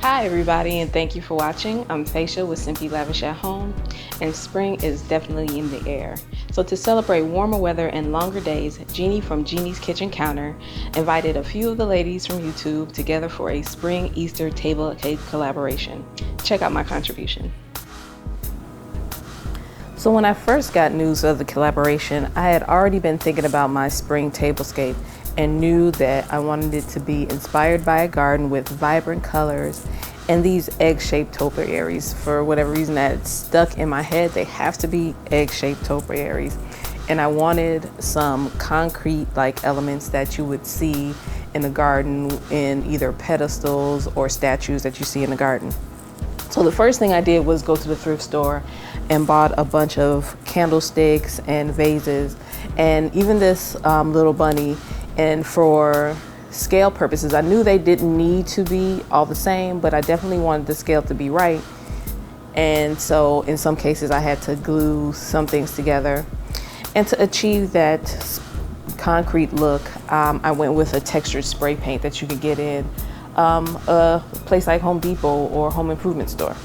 Hi everybody, and thank you for watching. I'm Felicia with Simply Lavish at Home, and spring is definitely in the air. So to celebrate warmer weather and longer days, Jeannie from Jeannie's Kitchen Counter invited a few of the ladies from YouTube together for a spring Easter Tablescape collaboration. Check out my contribution. So when I first got news of the collaboration, I had already been thinking about my spring tablescape and knew that I wanted it to be inspired by a garden with vibrant colors and these egg-shaped topiaries. For whatever reason that stuck in my head, they have to be egg-shaped topiaries. And I wanted some concrete-like elements that you would see in a garden in either pedestals or statues that you see in the garden. So the first thing I did was go to the thrift store and bought a bunch of candlesticks and vases and even this little bunny. And for scale purposes, I knew they didn't need to be all the same, but I definitely wanted the scale to be right. And so in some cases I had to glue some things together. And to achieve that concrete look, I went with a textured spray paint that you could get in a place like Home Depot or Home Improvement store.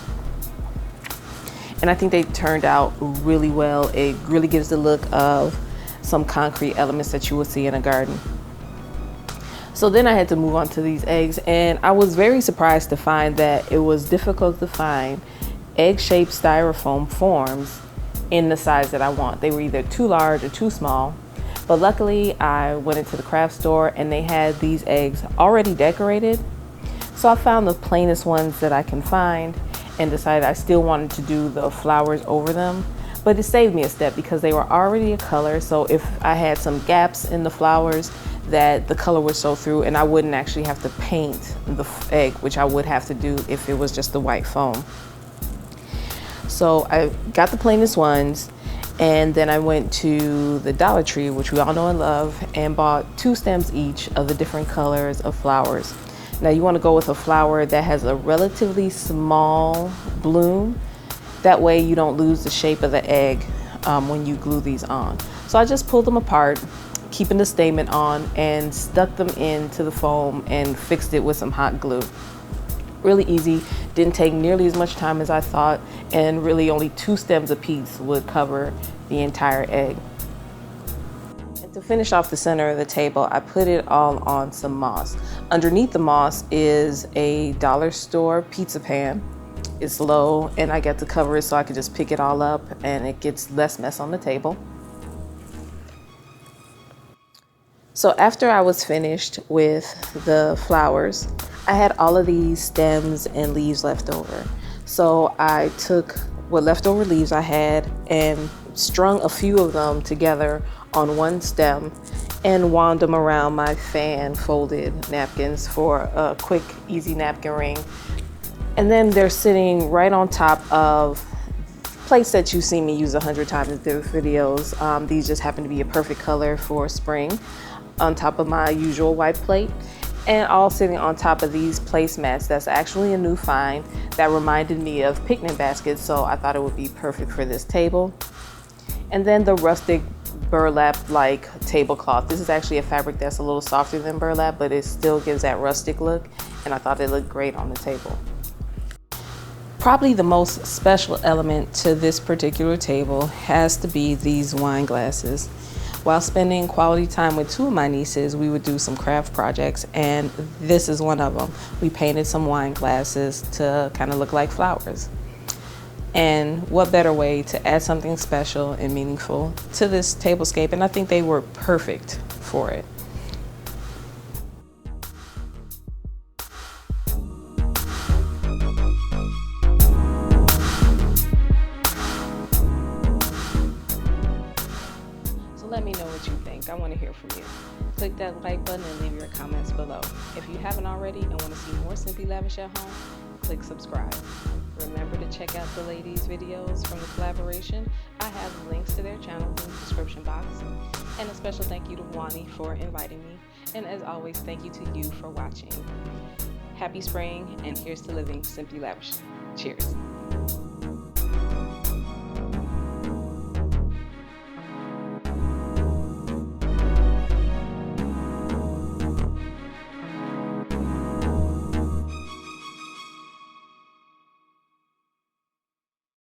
And I think they turned out really well. It really gives the look of some concrete elements that you would see in a garden. So then I had to move on to these eggs, and I was very surprised to find that it was difficult to find egg-shaped styrofoam forms in the size that I want. They were either too large or too small, but luckily I went into the craft store and they had these eggs already decorated. So I found the plainest ones that I can find and decided I still wanted to do the flowers over them. But it saved me a step because they were already a color. So if I had some gaps in the flowers, that the color would show through and I wouldn't actually have to paint the egg, which I would have to do if it was just the white foam. So I got the plainest ones, and then I went to the Dollar Tree, which we all know and love, and bought 2 stems each of the different colors of flowers. Now you want to go with a flower that has a relatively small bloom. That way you don't lose the shape of the egg when you glue these on. So I just pulled them apart, keeping the statement on, and stuck them into the foam and fixed it with some hot glue. Really easy, didn't take nearly as much time as I thought, and really only 2 stems apiece would cover the entire egg. And to finish off the center of the table, I put it all on some moss. Underneath the moss is a dollar store pizza pan. It's low and I get to cover it so I can just pick it all up and it gets less mess on the table. So after I was finished with the flowers, I had all of these stems and leaves left over. So I took what leftover leaves I had and strung a few of them together on one stem and wound them around my fan folded napkins for a quick, easy napkin ring. And then they're sitting right on top of plates that you've seen me use 100 times in different videos. These just happen to be a perfect color for spring, on top of my usual white plate, and all sitting on top of these placemats. That's actually a new find that reminded me of picnic baskets, so I thought it would be perfect for this table. And then the rustic burlap-like tablecloth. This is actually a fabric that's a little softer than burlap, but it still gives that rustic look, and I thought it looked great on the table. Probably the most special element to this particular table has to be these wine glasses. While spending quality time with 2 of my nieces, we would do some craft projects, and this is one of them. We painted some wine glasses to kind of look like flowers. And what better way to add something special and meaningful to this tablescape, and I think they were perfect for it. Let me know what you think. I want to hear from you. Click that like button and leave your comments below. If you haven't already and want to see more Simply Lavish at Home, click subscribe. Remember to check out the ladies' videos from the collaboration. I have links to their channels in the description box. And a special thank you to Juani for inviting me. And as always, thank you to you for watching. Happy spring, and here's to living simply lavish. Cheers.